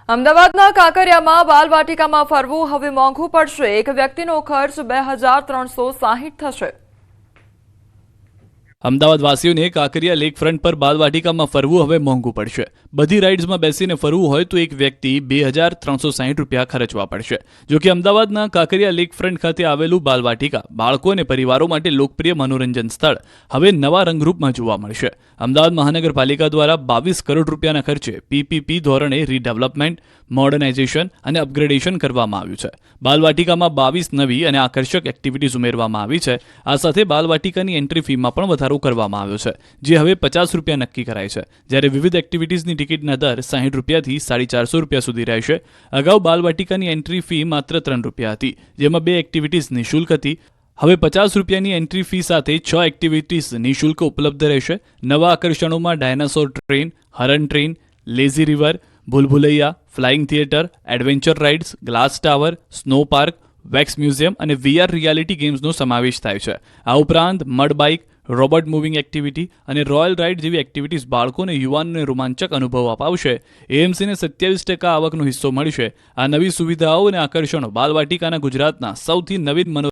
અમદાવાદના કાંકરિયામાં બાલવાટિકામાં ફરવું હવે મોંઘું પડશે। એક વ્યક્તિનો ખર્ચ 2360 થશે। અમદાવાદ વાસીઓને કાંકરિયા લેક ફ્રન્ટ પર બાલવાટિકામાં ફરવું હવે મોંઘું પડશે। બધી રાઇડ્સમાં બેસીને ફરવું હોય તો એક વ્યક્તિ 2360 રૂપિયા ખર્ચવા પડશે। જો કે અમદાવાદના કાંકરિયા લેક ફ્રન્ટ ખાતે આવેલું બાલવાટિકા બાળકો અને પરિવારો માટે લોકપ્રિય મનોરંજન સ્થળ હવે નવા રંગરૂપમાં જોવા મળશે। અમદાવાદ મહાનગરપાલિકા દ્વારા 22 કરોડ રૂપિયાના ખર્ચે પીપીપી ધોરણે રીડેવલપમેન્ટ, મોડર્નાઇઝેશન અને અપગ્રેડેશન કરવામાં આવ્યું છે। બાલવાટિકામાં 22 નવી અને આકર્ષક એક્ટિવિટીઝ ઉમેરવામાં આવી છે। આ સાથે બાલવાટિકાની એન્ટ્રી ફીમાં પણ વધારો કરવામાં આવ્યો છે, જે હવે 50 રૂપિયા નક્કી કરાય છે, જ્યારે વિવિધ એક્ટિવિટીઝની ટિકિટના દર 60 રૂપિયાથી 450 રૂપિયા સુધી રહેશે। અગાઉ બાલવાટિકાની એન્ટ્રી ફી માત્ર 3 રૂપિયા હતી, જેમાં 2 એક્ટિવિટીઝ નિઃશુલ્ક હતી। હવે 50 રૂપિયાની એન્ટ્રી ફી સાથે 6 એક્ટિવિટીઝ નિઃશુલ્ક ઉપલબ્ધ રહેશે। નવા આકર્ષણોમાં ડાયનાસોર ટ્રેન, હરણ ટ્રેન, લેઝી રિવર, ભૂલભુલૈયા, flying theatre, adventure rides, glass tower, snow park, wax museum અને વીઆર રિયાલિટી ગેમ્સનો સમાવેશ થાય છે। આ ઉપરાંત mud bike, robot moving activity અને રોયલ રાઇડ જેવી એક્ટિવિટીઝ બાળકો અને યુવાનોને રોમાંચક અનુભવ અપાવશે। એએમસીને 27% આવકનો હિસ્સો મળશે। આ નવી સુવિધાઓ અને આકર્ષણો બાલવાટિકાના ગુજરાતના સૌથી નવીન